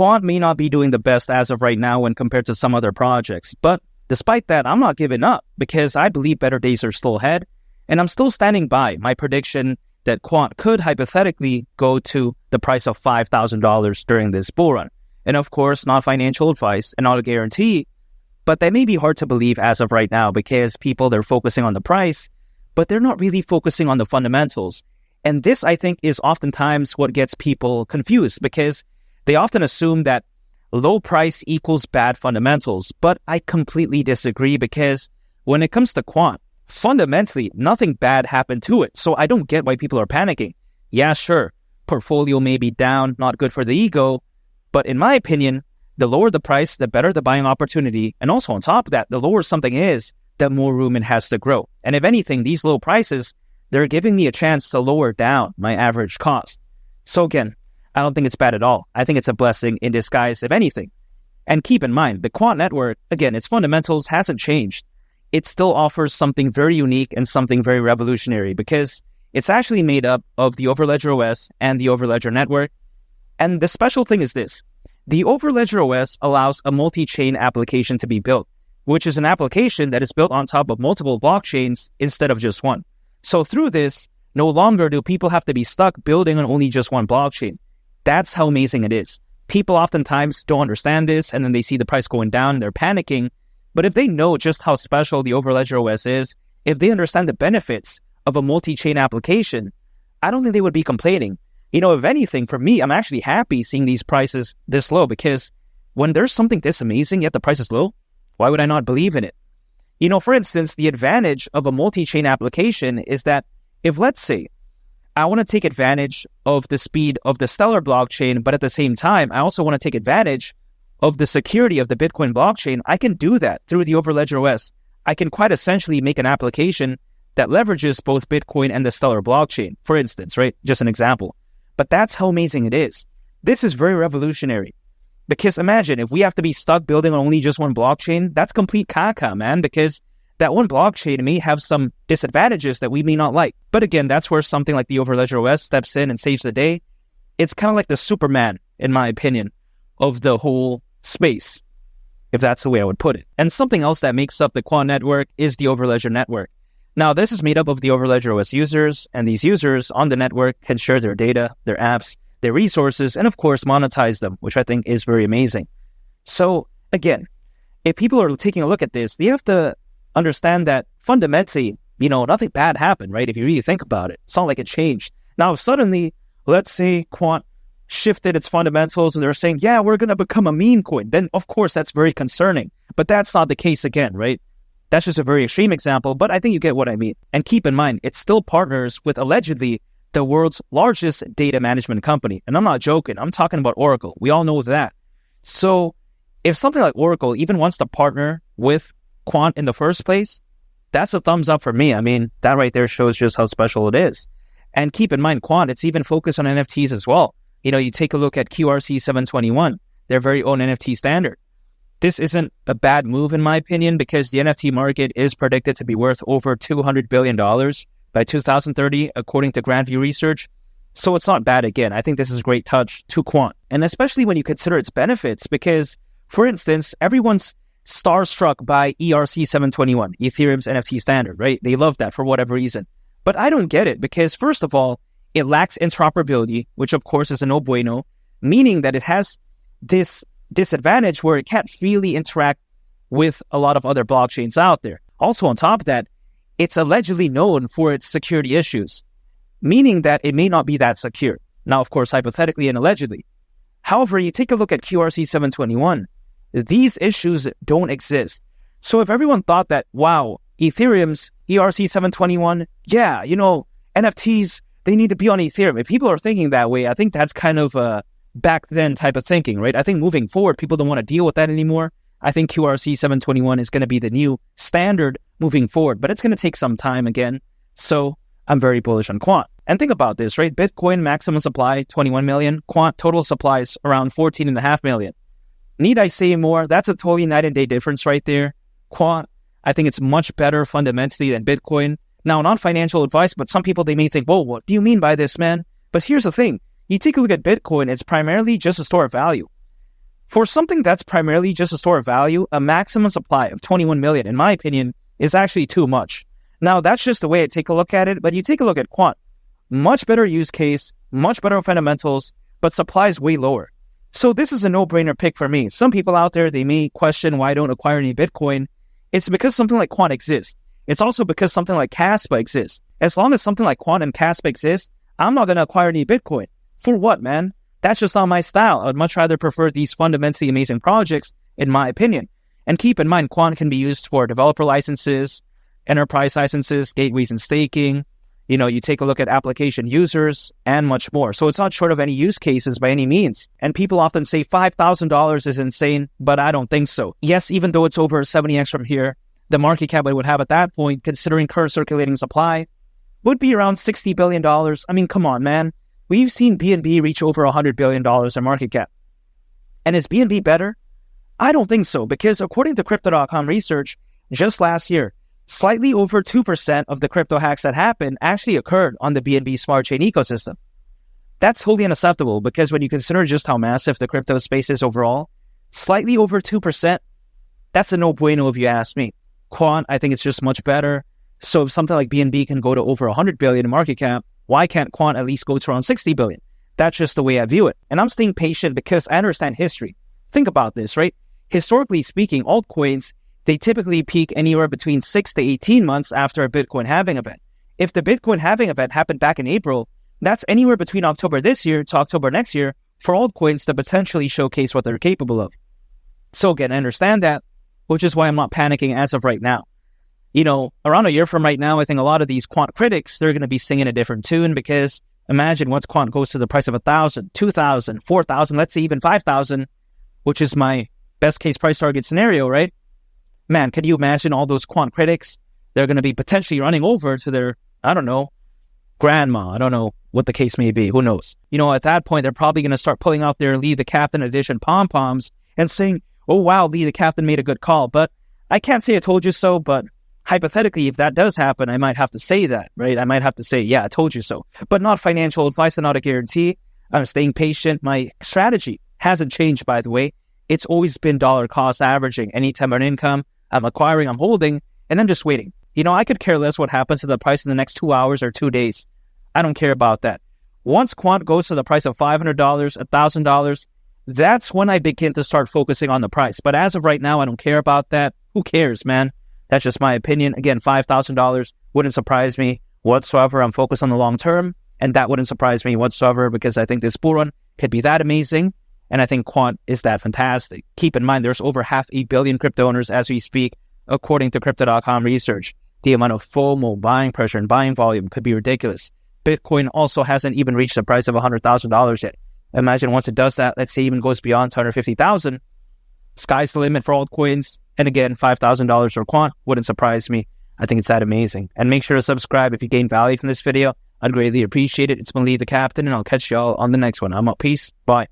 Quant may not be doing the best as of right now when compared to some other projects, but despite that, I'm not giving up because I believe better days are still ahead, and I'm still standing by my prediction that Quant could hypothetically go to the price of $5,000 during this bull run. And of course, not financial advice and not a guarantee, but that may be hard to believe as of right now because people, they're focusing on the price, but they're not really focusing on the fundamentals. And this, I think, is oftentimes what gets people confused because they often assume that low price equals bad fundamentals. But I completely disagree because when it comes to Quant, fundamentally, nothing bad happened to it. So I don't get why people are panicking. Yeah, sure, portfolio may be down, not good for the ego. But in my opinion, the lower the price, the better the buying opportunity. And also on top of that, the lower something is, the more room it has to grow. And if anything, these low prices, they're giving me a chance to lower down my average cost. So again, I don't think it's bad at all. I think it's a blessing in disguise, if anything. And keep in mind, the Quant Network, again, its fundamentals hasn't changed. It still offers something very unique and something very revolutionary because it's actually made up of the Overledger OS and the Overledger Network. And the special thing is this. The Overledger OS allows a multi-chain application to be built, which is an application that is built on top of multiple blockchains instead of just one. So through this, no longer do people have to be stuck building on only just one blockchain. That's how amazing it is. People oftentimes don't understand this, and then they see the price going down, they're panicking. But if they know just how special the Overledger OS is, if they understand the benefits of a multi-chain application, I don't think they would be complaining. You know, if anything, for me, I'm actually happy seeing these prices this low because when there's something this amazing yet the price is low, why would I not believe in it? You know, for instance, the advantage of a multi-chain application is that if, let's say, I want to take advantage of the speed of the Stellar blockchain, but at the same time, I also want to take advantage of the security of the Bitcoin blockchain, I can do that through the Overledger OS. I can quite essentially make an application that leverages both Bitcoin and the Stellar blockchain, for instance, right? Just an example. But that's how amazing it is. This is very revolutionary. Because imagine if we have to be stuck building on only just one blockchain, that's complete caca, man, because that one blockchain may have some disadvantages that we may not like. But again, that's where something like the Overledger OS steps in and saves the day. It's kind of like the Superman, in my opinion, of the whole space, if that's the way I would put it. And something else that makes up the Quant Network is the Overledger Network. Now, this is made up of the Overledger OS users, and these users on the network can share their data, their apps, their resources, and of course monetize them, which I think is very amazing. So again, if people are taking a look at this, they have to understand that fundamentally, nothing bad happened, right? If you really think about it, it's not like it changed. Now, if suddenly, let's say Quant shifted its fundamentals and they're saying, yeah, we're going to become a meme coin, then of course that's very concerning. But that's not the case again, right? That's just a very extreme example, but I think you get what I mean. And keep in mind, it still partners with allegedly the world's largest data management company. And I'm not joking. I'm talking about Oracle. We all know that. So if something like Oracle even wants to partner with Quant in the first place, that's a thumbs up for me. I mean, that right there shows just how special it is. And keep in mind, Quant, it's even focused on NFTs as well. You take a look at QRC 721, their very own NFT standard. This isn't a bad move in my opinion because the NFT market is predicted to be worth over $200 billion by 2030, according to Grand View Research. So it's not bad again. I think this is a great touch to Quant. And especially when you consider its benefits because, for instance, everyone's starstruck by ERC 721, Ethereum's NFT standard, right? They love that for whatever reason. But I don't get it because, first of all, it lacks interoperability, which of course is a no bueno, meaning that it has this disadvantage where it can't freely interact with a lot of other blockchains out there. Also, on top of that, it's allegedly known for its security issues, meaning that it may not be that secure. Now, of course, hypothetically and allegedly. However, you take a look at QRC 721, these issues don't exist. So if everyone thought that, wow, Ethereum's ERC 721, yeah, NFTs, they need to be on Ethereum. If people are thinking that way, I think that's kind of a back then type of thinking, right? I think moving forward, people don't want to deal with that anymore. I think QRC 721 is going to be the new standard moving forward, but it's going to take some time again. So I'm very bullish on Quant. And think about this, right? Bitcoin maximum supply, 21 million. Quant total supplies around 14.5 million. Need I say more? That's a totally night and day difference right there. Quant, I think it's much better fundamentally than Bitcoin. Now, not financial advice, but some people, they may think, whoa, what do you mean by this, man? But here's the thing. You take a look at Bitcoin, it's primarily just a store of value. For something that's primarily just a store of value, a maximum supply of 21 million, in my opinion, is actually too much. Now, that's just the way I take a look at it, but you take a look at Quant. Much better use case, much better fundamentals, but supply is way lower. So this is a no-brainer pick for me. Some people out there, they may question why I don't acquire any Bitcoin. It's because something like Quant exists. It's also because something like Caspa exists. As long as something like Quant and Caspa exist, I'm not going to acquire any Bitcoin. For what, man? That's just not my style. I'd much rather prefer these fundamentally amazing projects, in my opinion. And keep in mind, Quant can be used for developer licenses, enterprise licenses, gateways and staking. You take a look at application users and much more. So it's not short of any use cases by any means. And people often say $5,000 is insane, but I don't think so. Yes, even though it's over 70x from here, the market cap I would have at that point, considering current circulating supply, would be around $60 billion. I mean, come on, man. We've seen BNB reach over $100 billion in market cap. And is BNB better? I don't think so, because according to Crypto.com research, just last year, slightly over 2% of the crypto hacks that happened actually occurred on the BNB smart chain ecosystem. That's wholly unacceptable, because when you consider just how massive the crypto space is overall, slightly over 2%, that's a no bueno if you ask me. Quant, I think it's just much better. So if something like BNB can go to over 100 billion in market cap, why can't Quant at least go to around 60 billion? That's just the way I view it. And I'm staying patient because I understand history. Think about this, right? Historically speaking, altcoins, they typically peak anywhere between 6 to 18 months after a Bitcoin halving event. If the Bitcoin halving event happened back in April, that's anywhere between October this year to October next year for altcoins to potentially showcase what they're capable of. So again, I understand that, which is why I'm not panicking as of right now. Around a year from right now, I think a lot of these Quant critics, they're going to be singing a different tune, because imagine once Quant goes to the price of 1,000, 2,000, 4,000, let's say even 5,000, which is my best case price target scenario, right? Man, can you imagine all those Quant critics? They're going to be potentially running over to their, grandma. I don't know what the case may be. Who knows? At that point, they're probably going to start pulling out their Lee the Captain edition pom-poms and saying, oh, wow, Lee the Captain made a good call. But I can't say I told you so, but hypothetically, if that does happen, I might have to say that, right? I might have to say, yeah, I told you so. But not financial advice and not a guarantee. I'm staying patient. My strategy hasn't changed, by the way. It's always been dollar cost averaging. Anytime an income, I'm acquiring, I'm holding, and I'm just waiting. I could care less what happens to the price in the next 2 hours or 2 days. I don't care about that. Once Quant goes to the price of $500, $1,000, that's when I begin to start focusing on the price. But as of right now, I don't care about that. Who cares, man? That's just my opinion. Again, $5,000 wouldn't surprise me whatsoever. I'm focused on the long term, and that wouldn't surprise me whatsoever, because I think this bull run could be that amazing, and I think Quant is that fantastic. Keep in mind, there's over 500 million crypto owners as we speak, according to Crypto.com research. The amount of FOMO, buying pressure, and buying volume could be ridiculous. Bitcoin also hasn't even reached the price of $100,000 yet. Imagine once it does that, let's say even goes beyond 250,000, sky's the limit for altcoins. And again, $5,000 for Quant wouldn't surprise me. I think it's that amazing. And make sure to subscribe if you gain value from this video. I'd greatly appreciate it. It's been Lee the Captain, and I'll catch y'all on the next one. I'm out. Peace. Bye.